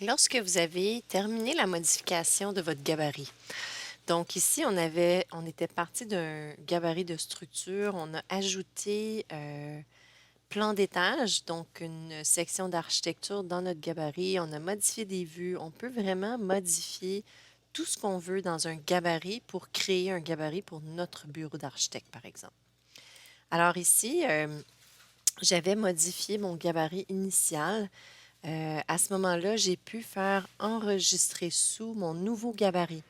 Lorsque vous avez terminé la modification de votre gabarit, donc ici on était parti d'un gabarit de structure, on a ajouté plan d'étage, donc une section d'architecture dans notre gabarit, on a modifié des vues, on peut vraiment modifier tout ce qu'on veut dans un gabarit pour créer un gabarit pour notre bureau d'architecte, par exemple. Alors ici, j'avais modifié mon gabarit initial. À ce moment-là, j'ai pu faire enregistrer sous mon nouveau gabarit.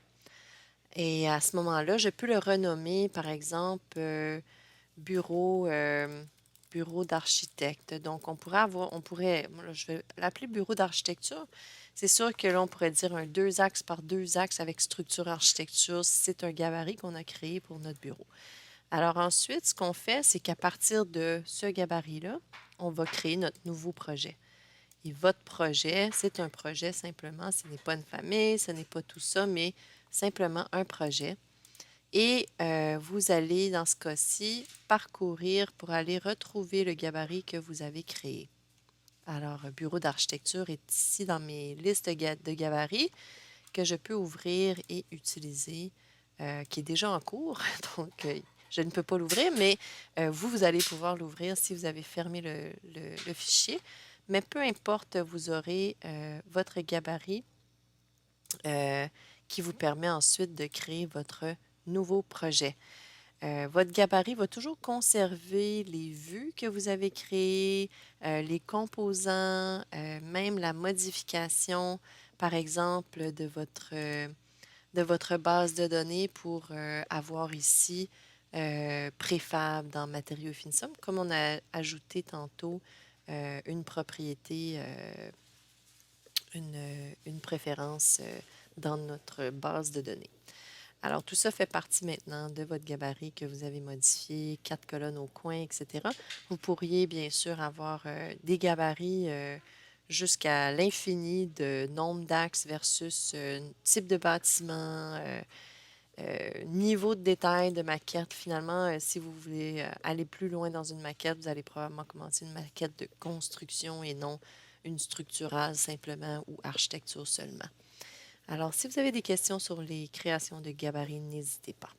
Et à ce moment-là, je peux le renommer, par exemple, bureau, bureau d'architecte. Donc, on pourrait, moi, là, je vais l'appeler bureau d'architecture. C'est sûr que là, on pourrait dire un 2 axes par 2 axes avec structure architecture. C'est un gabarit qu'on a créé pour notre bureau. Alors ensuite, ce qu'on fait, c'est qu'à partir de ce gabarit-là, on va créer notre nouveau projet. Et votre projet, c'est un projet simplement, ce n'est pas une famille, ce n'est pas tout ça, mais simplement un projet. Et vous allez, dans ce cas-ci, parcourir pour aller retrouver le gabarit que vous avez créé. Alors, bureau d'architecture est ici dans mes listes de gabarits que je peux ouvrir et utiliser, qui est déjà en cours. Donc, je ne peux pas l'ouvrir, mais vous allez pouvoir l'ouvrir si vous avez fermé le fichier. Mais peu importe, vous aurez votre gabarit euh, qui vous permet ensuite de créer votre nouveau projet. Votre gabarit va toujours conserver les vues que vous avez créées, les composants, même la modification, par exemple, de votre base de données pour avoir ici préfab dans matériaux finitions, comme on a ajouté tantôt une propriété, une préférence dans notre base de données. Alors, tout ça fait partie maintenant de votre gabarit que vous avez modifié, 4 colonnes au coin, etc. Vous pourriez bien sûr avoir des gabarits jusqu'à l'infini de nombre d'axes versus type de bâtiment, niveau de détail de maquette. Finalement, si vous voulez aller plus loin dans une maquette, vous allez probablement commencer une maquette de construction et non une structurale simplement ou architecture seulement. Alors, si vous avez des questions sur les créations de gabarits, n'hésitez pas.